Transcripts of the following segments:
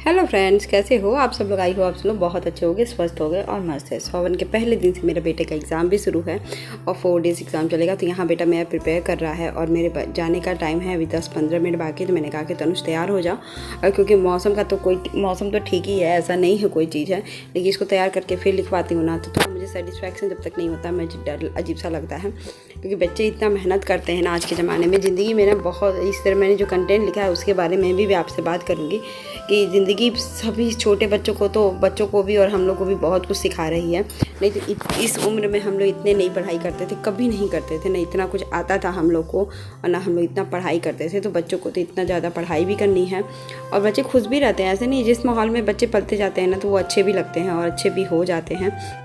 Hello friends, कैसे हो आप सब लोग। आई हो आप सब लोग बहुत अच्छे हो गए, स्वस्थ हो गए और मस्त है। सावन के पहले दिन से मेरे बेटे का एग्ज़ाम भी शुरू है और 4 डेज़ एग्ज़ाम चलेगा। तो यहाँ बेटा मेरा प्रिपेयर कर रहा है और मेरे जाने का टाइम है, अभी 10-15 मिनट बाकी। तो मैंने कहा कि तनुष तैयार हो जाओ, और क्योंकि मौसम तो ठीक ही है, ऐसा नहीं है कोई चीज़ है, लेकिन इसको तैयार करके फिर लिखवाती हूँ ना तो थोड़ा मुझे सेटिस्फैक्शन जब तक नहीं होता मुझे डर अजीब सा लगता है, क्योंकि बच्चे इतना मेहनत करते हैं ना आज के ज़माने में। ज़िंदगी में ना बहुत इस तरह मैंने जो कंटेंट लिखा है उसके बारे में भी आपसे बात करूँगी कि ज़िंदगी सभी छोटे बच्चों को भी और हम लोग को भी बहुत कुछ सिखा रही है। नहीं तो इस उम्र में हम लोग इतने नहीं पढ़ाई करते थे, कभी नहीं करते थे, ना इतना कुछ आता था हम लोग को और ना हम लोग इतना पढ़ाई करते थे। तो बच्चों को तो इतना ज़्यादा पढ़ाई भी करनी है और बच्चे खुश भी रहते हैं। ऐसे नहीं, जिस माहौल में बच्चे पलते जाते हैं ना तो वो अच्छे भी लगते हैं और अच्छे भी हो जाते हैं।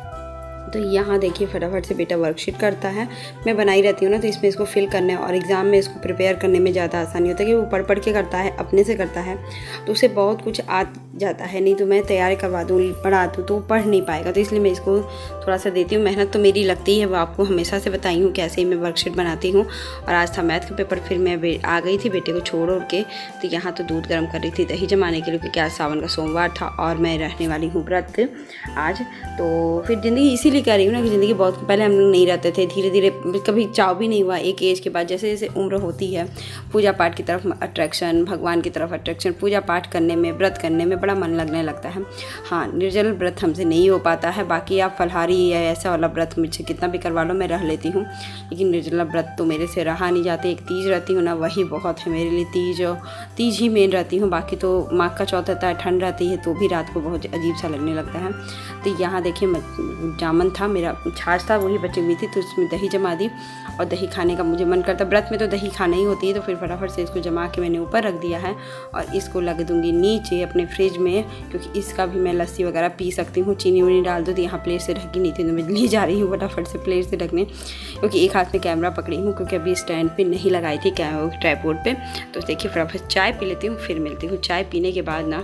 तो यहाँ देखिए फटाफट से बेटा वर्कशीट करता है। मैं बनाई रहती हूँ ना, तो इसमें इसको फिल करने और एग्ज़ाम में इसको प्रिपेयर करने में ज़्यादा आसानी होता है कि वो पढ़ के करता है, अपने से करता है, तो उसे बहुत कुछ आ जाता है। नहीं तो मैं तैयारी करवा दूँ, पढ़ा दूँ तो वो पढ़ नहीं पाएगा। तो इसलिए मैं इसको थोड़ा सा देती हूँ। मेहनत तो मेरी लगती है, वो आपको हमेशा से बताई हूँ कैसे मैं वर्कशीट बनाती हूँ। और आज था मैथ का पेपर, फिर मैं आ गई थी बेटे को छोड़ के। तो यहाँ तो दूध गर्म कर रही थी दही जमाने के लिए, क्योंकि आज सावन का सोमवार था और मैं रहने वाली हूँ व्रत आज। तो फिर ज़िंदगी इसीलिए कह रही हूँ ना कि ज़िंदगी बहुत पहले हम लोग नहीं रहते थे, धीरे धीरे कभी चाव भी नहीं हुआ। एक एज के बाद जैसे जैसे उम्र होती है, पूजा पाठ की तरफ अट्रैक्शन, भगवान की तरफ अट्रैक्शन, पूजा पाठ करने में, व्रत करने में बड़ा मन लगने लगता है। हाँ, निर्जल व्रत हमसे नहीं हो पाता है, बाकी आप फलाहारी या ऐसा वाला व्रत मुझसे कितना भी करवा लो मैं रह लेती हूँ, लेकिन निर्जला व्रत तो मेरे से रहा नहीं जाते। एक तीज रहती हूँ ना, वही बहुत है मेरे लिए। तीज ही मेन रहती हूँ, बाकी तो माघ का चौथ रहता है, ठंड रहती है तो भी रात को बहुत अजीब सा लगने लगता है। तो यहाँ देखिए जामन था मेरा, छाछ था वही बची हुई थी, तो उसमें दही जमा दी और दही खाने का मुझे मन करता। व्रत में तो दही खाना ही होती है, तो फिर फटाफट से इसको जमा के मैंने ऊपर रख दिया है और इसको लग दूंगी नीचे अपने फ्रिज में, क्योंकि इसका भी मैं लस्सी वगैरह पी सकती हूँ। चीनी वनी डाल दो। तो यहाँ प्लेट से ढकी नहीं थी तो मैं ले जा रही हूँ फटाफट से प्लेट से ढकने, क्योंकि एक हाथ में कैमरा पकड़ी हूँ, क्योंकि अभी स्टैंड पे नहीं लगाई थी ट्राइपॉड पे। तो देखिए फटाफट चाय पी लेती हूँ, फिर मिलती हूँ। चाय पीने के बाद ना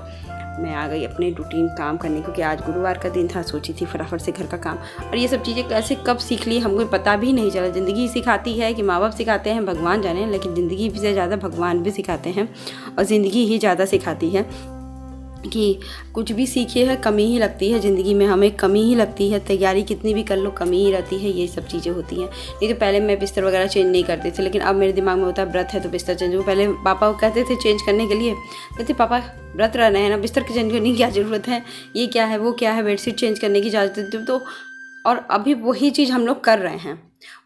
मैं आ गई अपने रूटीन काम करने, क्योंकि आज गुरुवार का दिन था। सोची थी फटाफट से घर का काम, और ये सब चीज़ें कैसे कब सीख ली हमको पता भी नहीं चला। ज़िंदगी सिखाती है कि माँ बाप सिखाते हैं, भगवान जाने, लेकिन ज़िंदगी से ज़्यादा भगवान भी सिखाते हैं और ज़िंदगी ही ज़्यादा सिखाती है कि कुछ भी सीखिए है कमी ही लगती है ज़िंदगी में, हमें कमी ही लगती है। तैयारी कितनी भी कर लो कमी ही रहती है, ये सब चीज़ें होती हैं। नहीं तो पहले मैं बिस्तर वगैरह चेंज नहीं करती थी, लेकिन अब मेरे दिमाग में होता है व्रत है तो बिस्तर चेंज हो। पहले पापा कहते थे चेंज करने के लिए, कहते पापा व्रत रहना है ना, बिस्तर की चेंज करने की क्या ज़रूरत है, ये क्या है वो क्या है, बेडशीट चेंज करने की इजाज़त देती। तो और अभी वही चीज़ हम लोग कर रहे हैं।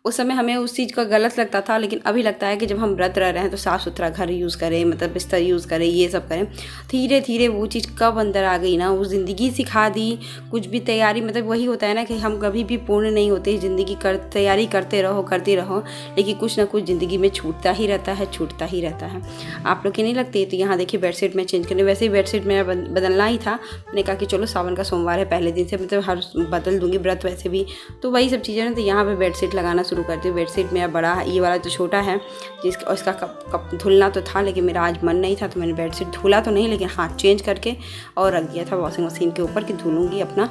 उस समय हमें उस चीज़ का गलत लगता था, लेकिन अभी लगता है कि जब हम व्रत रह रहे हैं तो साफ़ सुथरा घर यूज़ करें, मतलब बिस्तर यूज़ करें, ये सब करें। धीरे धीरे वो चीज़ कब अंदर आ गई ना, वो ज़िंदगी सिखा दी। कुछ भी तैयारी, मतलब वही होता है ना कि हम कभी भी पूर्ण नहीं होते। ज़िंदगी तैयारी करते रहो, लेकिन कुछ ना कुछ ज़िंदगी में छूटता ही रहता है। आप लोग की नहीं लगती? तो यहाँ देखिए बेडशीट में चेंज करने, वैसे ही बेडशीट मेरा बदलना ही था। मैंने कहा कि चलो सावन का सोमवार है, पहले दिन से मतलब हर बदल दूँगी व्रत वैसे भी, तो वही सब चीज़ें ना। तो यहाँ पर बेडशीट लगाना शुरू करती हूँ। बेडशीट मेरा बड़ा है, ये वाला तो छोटा है, इसका कप धुलना तो था, लेकिन मेरा आज मन नहीं था, तो मैंने बेडशीट धुला तो नहीं, लेकिन हाथ चेंज करके और रख दिया था वॉशिंग मशीन के ऊपर कि धुलूँगी अपना।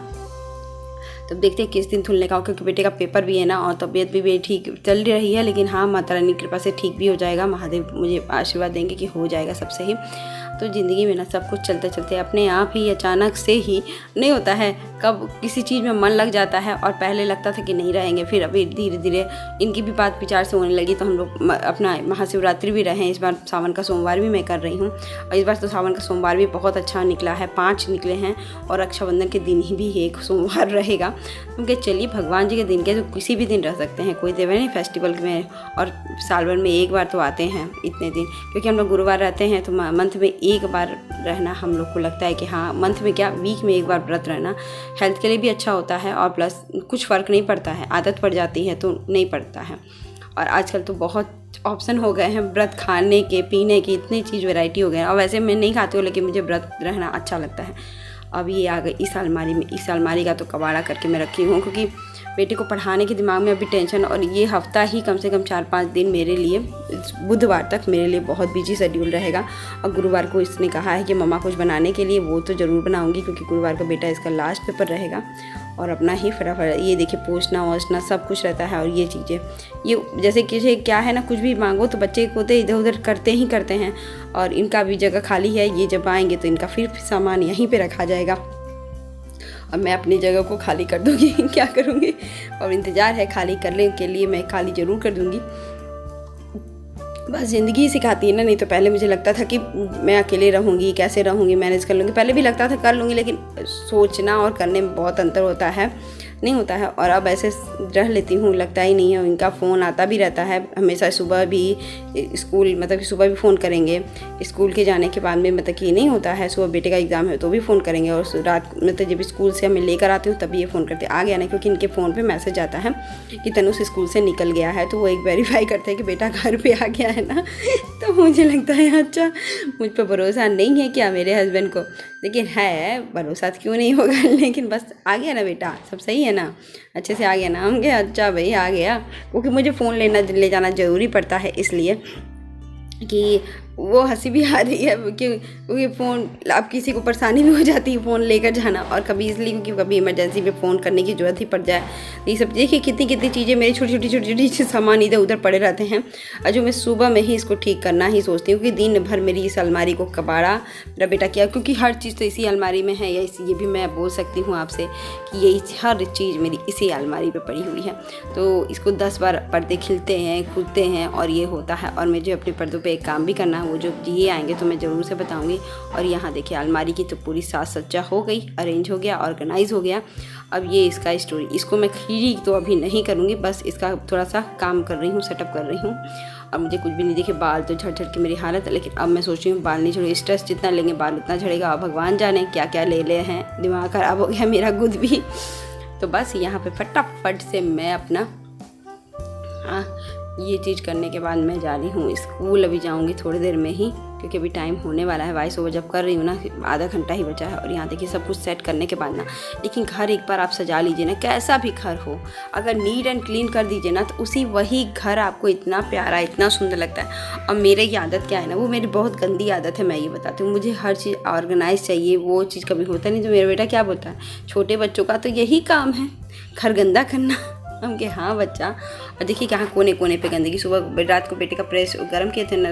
तब देखते हैं किस दिन धुलने का हो, क्योंकि बेटे का पेपर भी है ना और तबीयत भी ठीक चल रही है। लेकिन हाँ, माता रानी की कृपा से ठीक भी हो जाएगा, महादेव मुझे आशीर्वाद देंगे कि हो जाएगा सबसे ही। तो ज़िंदगी में ना सब कुछ चलते चलते अपने आप ही अचानक से ही नहीं होता है, कब किसी चीज़ में मन लग जाता है। और पहले लगता था कि नहीं रहेंगे, फिर अभी धीरे धीरे इनकी भी बात विचार से होने लगी। तो हम लोग अपना महाशिवरात्रि भी रहे, इस बार सावन का सोमवार भी मैं कर रही हूँ, और इस बार तो सावन का सोमवार भी बहुत अच्छा निकला है, 5 निकले हैं, और रक्षाबंधन के दिन ही भी एक सोमवार रहेगा। क्योंकि चलिए भगवान जी के दिन के तो किसी भी दिन रह सकते हैं, कोई देव नहीं फेस्टिवल में, और साल भर में एक बार तो आते हैं इतने दिन, क्योंकि हम लोग गुरुवार रहते हैं। तो मंथ में एक बार रहना हम लोग को लगता है कि हाँ, मंथ में क्या, वीक में एक बार व्रत रहना हेल्थ के लिए भी अच्छा होता है, और प्लस कुछ फ़र्क नहीं पड़ता है, आदत पड़ जाती है तो नहीं पड़ता है। और आजकल तो बहुत ऑप्शन हो गए हैं व्रत खाने के, पीने की, इतनी चीज़ वैरायटी हो गए हैं। और वैसे मैं नहीं खाती हूँ, लेकिन मुझे व्रत रहना अच्छा लगता है। अब ये आ गई इस अलमारी में, इस अलमारी का तो कबाड़ा करके मैं रखी हूँ, क्योंकि बेटे को पढ़ाने के दिमाग में अभी टेंशन। और ये हफ्ता ही कम से कम 4-5 दिन मेरे लिए, बुधवार तक मेरे लिए बहुत बिजी शेड्यूल रहेगा। और गुरुवार को इसने कहा है कि मम्मा कुछ बनाने के लिए, वो तो ज़रूर बनाऊंगी, क्योंकि गुरुवार को बेटा इसका लास्ट पेपर रहेगा। और अपना ही फटाफट ये देखिए पोंछना वोछना सब कुछ रहता है। और ये चीज़ें ये जैसे किसी क्या है ना, कुछ भी मांगो तो बच्चे को तो इधर उधर करते हैं और इनका भी जगह खाली है। ये जब आएंगे तो इनका फिर सामान यहीं पे रखा जाएगा और मैं अपनी जगह को खाली कर दूँगी क्या करूँगी। और इंतज़ार है खाली करने के लिए, मैं खाली ज़रूर कर दूँगी। बस ज़िंदगी ही सिखाती है ना। नहीं तो पहले मुझे लगता था कि मैं अकेले रहूँगी, कैसे रहूँगी, मैनेज कर लूँगी। पहले भी लगता था कर लूँगी, लेकिन सोचना और करने में बहुत अंतर होता है, नहीं होता है। और अब ऐसे रह लेती हूँ, लगता ही नहीं है। इनका फ़ोन आता भी रहता है हमेशा, सुबह भी स्कूल मतलब कि सुबह भी फ़ोन करेंगे, स्कूल के जाने के बाद में मतलब कि नहीं होता है। सुबह बेटे का एग्ज़ाम है तो भी फ़ोन करेंगे, और रात मतलब जब स्कूल से मैं लेकर आती हूँ तभी ये फ़ोन करते आ गया ना, क्योंकि इनके फ़ोन पे मैसेज आता है कि तनुष स्कूल से निकल गया है। तो वो एक वेरीफाई करते हैं कि बेटा घर पर आ गया है ना। तो मुझे लगता है अच्छा मुझ पर भरोसा नहीं है क्या मेरे हस्बैंड को, लेकिन है भरोसा क्यों नहीं होगा। लेकिन बस आ गया ना बेटा, सब सही है ना, अच्छे से आ गया ना। हम गया अच्छा भाई आ गया, क्योंकि मुझे फ़ोन ले जाना ज़रूरी पड़ता है, इसलिए कि वो हंसी भी आ रही है क्योंकि फ़ोन अब किसी को परेशानी भी हो जाती है फ़ोन लेकर जाना, और कभी इसलिए क्योंकि कभी इमरजेंसी में फ़ोन करने की ज़रूरत ही पड़ जाए। ये सब देखिए कितनी चीज़ें मेरी छोटी छोटी सामान इधर उधर पड़े रहते हैं, और जो मैं सुबह में ही इसको ठीक करना ही सोचती हूँ कि दिन भर मेरी इस अलमारी को कबाड़ा मेरा बेटा किया, क्योंकि हर चीज़ तो इसी अलमारी में है। या ये भी मैं बोल सकती हूँ आपसे कि ये हर चीज़ मेरी इसी अलमारी पर पड़ी हुई है। तो इसको 10 बार पर्दे खिलते हैं, खुलते हैं, और ये होता है। और मुझे अपने पर्दों पर एक काम भी करना है, वो जो ये आएंगे तो मैं ज़रूर से बताऊंगी। और यहाँ देखिए अलमारी की तो पूरी साज सज्जा हो गई, अरेंज हो गया, ऑर्गेनाइज हो गया। अब ये इसका स्टोरी, इसको मैं खीरी तो अभी नहीं करूँगी, बस इसका थोड़ा सा काम कर रही हूँ, सेटअप कर रही हूँ। अब मुझे कुछ भी नहीं, देखिए बाल तो झड़ के मेरी हालत है, लेकिन अब मैं सोच रही हूँ बाल नहीं झड़े, स्ट्रेस जितना लेंगे बाल उतना झड़ेगा। अब भगवान जाने क्या क्या ले हैं, दिमाग ख़राब हो गया मेरा खुद भी। तो बस यहाँ पर फटाफट से मैं अपना ये चीज़ करने के बाद मैं जा रही हूँ स्कूल। अभी जाऊँगी थोड़ी देर में ही, क्योंकि अभी टाइम होने वाला है। वॉइस ओवर जब कर रही हूँ ना, आधा घंटा ही बचा है। और यहाँ देखिए सब कुछ सेट करने के बाद ना, लेकिन घर एक बार आप सजा लीजिए ना, कैसा भी घर हो, अगर नीट एंड क्लीन कर दीजिए ना, तो वही घर आपको इतना प्यारा, इतना सुंदर लगता है। और मेरे की आदत क्या है ना, वो मेरी बहुत गंदी आदत है, मैं ये बताती हूँ। मुझे हर चीज़ ऑर्गेनाइज चाहिए, वो चीज़ कभी होता नहीं। तो मेरा बेटा क्या बोलता है, छोटे बच्चों का तो यही काम है घर गंदा करना। हम के हाँ बच्चा। और देखिए यहाँ कोने कोने पे गंदगी। सुबह रात को बेटे का प्रेस गर्म किए थे ना,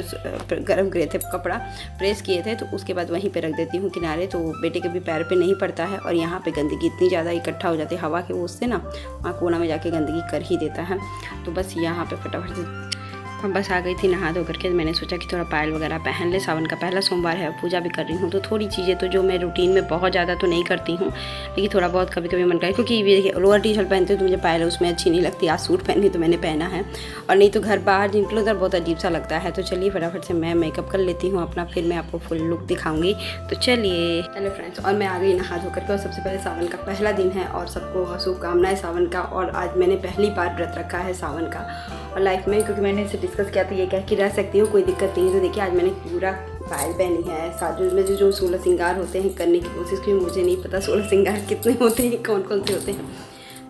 गर्म किए थे कपड़ा प्रेस किए थे, तो उसके बाद वहीं पे रख देती हूँ किनारे, तो बेटे के भी पैर पे नहीं पड़ता है। और यहाँ पे गंदगी इतनी ज़्यादा इकट्ठा हो जाती है हवा के, उससे ना वहाँ कोना में जाके गंदगी कर ही देता है। तो बस यहाँ पे फटाफट से हम बस आ गई थी नहा धो करके। मैंने सोचा कि थोड़ा पायल वगैरह पहन ले, सावन का पहला सोमवार है, पूजा भी कर रही हूँ। तो थोड़ी चीज़ें तो जो मैं रूटीन में बहुत ज़्यादा तो नहीं करती हूँ, लेकिन थोड़ा बहुत कभी कभी मन करे, क्योंकि ये देखिए लोअर टी शर्ट पहनती हूँ तो मुझे पायल उसमें अच्छी नहीं लगती। आज सूट पहनी तो मैंने पहना है, और नहीं तो घर बाहर निकलो उधर बहुत अजीब सा लगता है। तो चलिए फटाफट से मैं मेकअप कर लेती हूँ अपना, फिर मैं आपको फुल लुक दिखाऊंगी। तो चलिए। हेलो फ्रेंड्स, और मैं आ गई नहा धो करके। और सबसे पहले सावन का पहला दिन है, और सबको शुभकामनाएं सावन का। और आज मैंने पहली बार व्रत रखा है सावन का और लाइफ में, क्योंकि मैंने इसे डिस्कस किया था, ये कह के रह सकती हूँ, कोई दिक्कत नहीं है। तो देखिए आज मैंने पूरा पायल पहनी है, साजों में जो 16 श्रृंगार होते हैं करने की कोशिश की। मुझे नहीं पता 16 श्रृंगार कितने होते हैं, कौन कौन से होते हैं,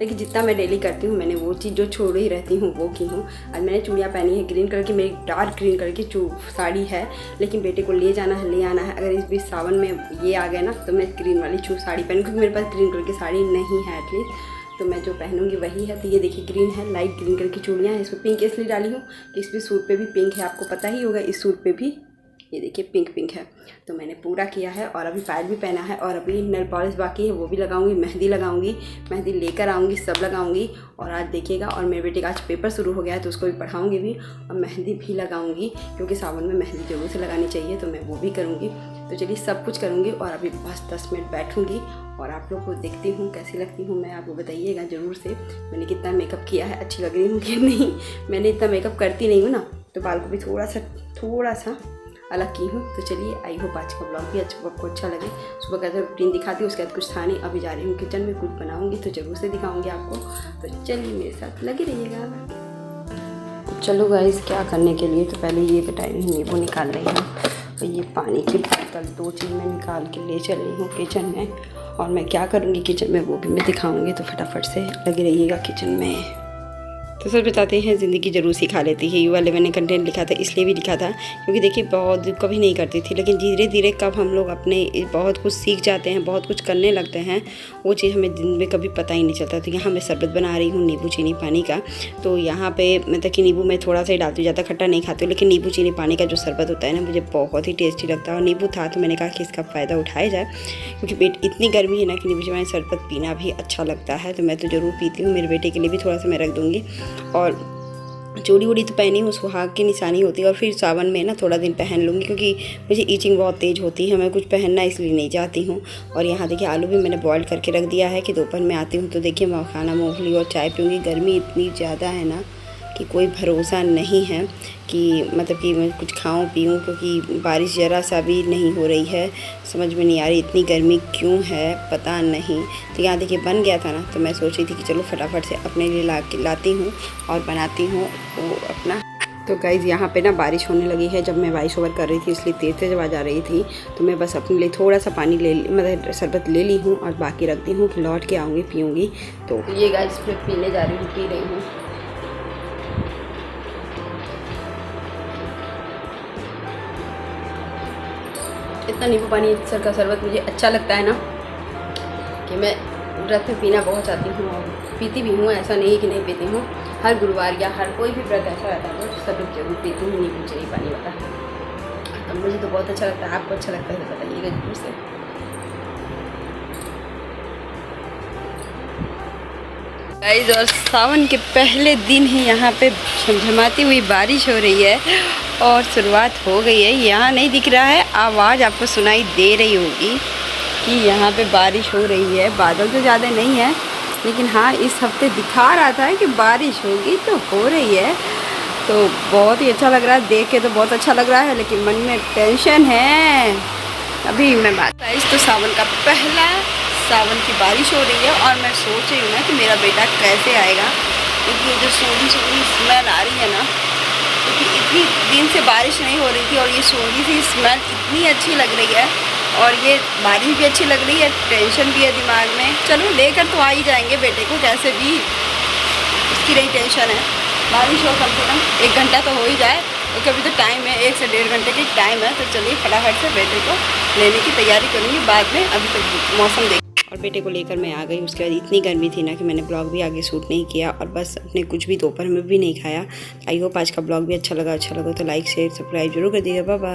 लेकिन जितना मैं डेली करती हूँ मैंने वो चीज़ जो छोड़ ही रहती हूँ वो की हूँ। आज मैंने चूड़ियाँ पहनी है ग्रीन कलर की, मेरी डार्क ग्रीन कलर की साड़ी है, लेकिन बेटे को ले जाना है, ले आना है। अगर इस बीच सावन में ये आ गया ना, तो मैं ग्रीन वाली साड़ी पहनूँ, क्योंकि मेरे पास ग्रीन कलर की साड़ी नहीं है एटलीस्ट, तो मैं जो पहनूंगी वही है। तो ये देखिए ग्रीन है, लाइट ग्रीन कलर की चूड़ियाँ हैं। इसमें पिंक इसलिए डाली हूँ कि इस पर सूट पे भी पिंक है, आपको पता ही होगा, इस सूट पे भी ये देखिए पिंक है। तो मैंने पूरा किया है, और अभी पायल भी पहना है, और अभी नेल पॉलिश बाकी है, वो भी लगाऊंगी, मेहंदी लगाऊंगी, मेहंदी लेकर आऊँगी, सब लगाऊंगी। और आज देखिएगा, और मेरे बेटे का आज पेपर शुरू हो गया है तो उसको भी पढ़ाऊँगी भी, और मेहंदी भी लगाऊँगी, क्योंकि सावन में मेहंदी जरूर से लगानी चाहिए, तो मैं वो भी करूँगी। तो चलिए सब कुछ करूँगी, और अभी बस 10 मिनट बैठूँगी और आप लोग को देखती हूँ कैसी लगती हूँ मैं। आपको बताइएगा ज़रूर से मैंने कितना मेकअप किया है, अच्छी लग रही हूँ कि नहीं। मैंने इतना मेकअप करती नहीं हूँ ना, तो बाल को भी थोड़ा सा अलग की हूँ। तो चलिए, आई होप आज का ब्लॉग भी आपको अच्छा लगे। सुबह का रूटीन दिखाती हूँ, उसके बाद कुछ था नहीं। अभी जा रही हूँ किचन में, कुछ बनाऊँगी तो ज़रूर से दिखाऊँगी आपको। तो चलिए मेरे साथ लगे रहिएगा। चलो गाइस, क्या करने के लिए तो पहले ये बताई नींबू निकाल रही हूँ, तो ये पानी की बोतल 2 चीज़ मैं निकाल के ले चल रही हूँ किचन में। और मैं क्या करूँगी किचन में वो भी मैं दिखाऊँगी, तो फटाफट से लगे रहिएगा किचन में। तो सच बताते हैं ज़िंदगी ज़रूर सिखा लेती है। ये वाले मैंने कंटेंट लिखा था इसलिए भी लिखा था क्योंकि देखिए बहुत कभी नहीं करती थी, लेकिन धीरे धीरे कब हम लोग अपने बहुत कुछ सीख जाते हैं, बहुत कुछ करने लगते हैं, वो चीज़ हमें दिन में कभी पता ही नहीं चलता। तो यहाँ मैं शरबत बना रही हूँ नींबू चीनी पानी का। तो यहाँ पे मतलब कि नींबू मैं थोड़ा सा ही डालती हूँ, ज़्यादा खट्टा नहीं खाती हूँ, लेकिन नींबू चीनी पानी का जो शरबत होता है ना मुझे बहुत ही टेस्टी लगता है। और नींबू था तो मैंने कहा कि इसका फ़ायदा उठाया जाए क्योंकि पेट इतनी गर्मी है ना कि नींबू चीनी शरबत पीना भी अच्छा लगता है। तो मैं तो ज़रूर पीती हूँ, मेरे बेटे के लिए भी थोड़ा सा मैं रख दूँगी। और चूड़ी वूड़ी तो पहनी हूँ, सुहाग की निशानी होती है। और फिर सावन में ना थोड़ा दिन पहन लूँगी क्योंकि मुझे ईचिंग बहुत तेज़ होती है, मैं कुछ पहनना इसलिए नहीं चाहती हूँ। और यहाँ देखिए आलू भी मैंने बॉईल करके रख दिया है कि दोपहर में आती हूँ तो देखिए मैं खाना मूंगफली और चाय पीऊँगी। गर्मी इतनी ज़्यादा है ना कि कोई भरोसा नहीं है कि मतलब कि मैं कुछ खाऊं पीऊं, क्योंकि बारिश ज़रा सा भी नहीं हो रही है। समझ में नहीं आ रही इतनी गर्मी क्यों है, पता नहीं। तो यहाँ देखिए बन गया था ना, तो मैं सोच रही थी कि चलो फटाफट से अपने लिए लाती हूँ और बनाती हूँ वो अपना। तो गाइज़ यहाँ पे ना बारिश होने लगी है। जब मैं वॉइस ओवर कर रही थी इसलिए तेज़ तेज़ आवाज़ आ रही थी, तो मैं बस अपने लिए थोड़ा सा पानी मतलब शरबत ले ली हूँ और बाकी रख दी हूँ कि लौट के आऊँगी पीऊँगी। तो ये गाइज़ मैं पीने जा रही हूँ, पी रही हूँ। इतना नींबू पानी सर का शरबत मुझे अच्छा लगता है ना कि मैं व्रत में पीना बहुत चाहती हूँ और पीती भी हूँ। ऐसा नहीं कि नहीं पीती हूँ, हर गुरुवार या हर कोई भी व्रत ऐसा रहता है तो सब लोग जरूर पीती हूँ नींबू चीनी पानी वाला। तो मुझे तो बहुत अच्छा लगता है, आपको अच्छा लगता है तो बताइएगा जरूर से। गाइस और सावन के पहले दिन ही यहाँ पे झमझमाती हुई बारिश हो रही है और शुरुआत हो गई है। यहाँ नहीं दिख रहा है, आवाज़ आपको सुनाई दे रही होगी कि यहाँ पे बारिश हो रही है। बादल तो ज़्यादा नहीं है, लेकिन हाँ इस हफ्ते दिखा रहा था कि बारिश होगी तो हो रही है। तो बहुत ही अच्छा लग रहा है, देख के तो बहुत अच्छा लग रहा है, लेकिन मन में टेंशन है। अभी मैं बात गाइस तो सावन का पहला सावन की बारिश हो रही है और मैं सोच रही हूँ ना कि मेरा बेटा कैसे आएगा, क्योंकि ये जो सूंघी सूंघी स्मेल आ रही है ना, क्योंकि इतनी दिन से बारिश नहीं हो रही थी और ये सूंघी सी स्मेल इतनी अच्छी लग रही है और ये बारिश भी अच्छी लग रही है, टेंशन भी है दिमाग में। चलो लेकर तो आ ही जाएंगे बेटे को, कैसे भी उसकी नहीं टेंशन है। बारिश हो कम से कम 1 घंटा तो हो ही जाए, क्योंकि अभी तो टाइम है 1 से 1.5 घंटे की टाइम है। तो चलिए फटाफट से बेटे को लेने की तैयारी करूँगी बाद में, अभी तो मौसम देख। और बेटे को लेकर मैं आ गई। उसके बाद इतनी गर्मी थी ना कि मैंने ब्लॉग भी आगे शूट नहीं किया और बस अपने कुछ भी दोपहर में भी नहीं खाया। आई होप आज का ब्लॉग भी अच्छा लगा तो लाइक शेयर सब्सक्राइब जरूर कर दीजिएगा। Bye bye.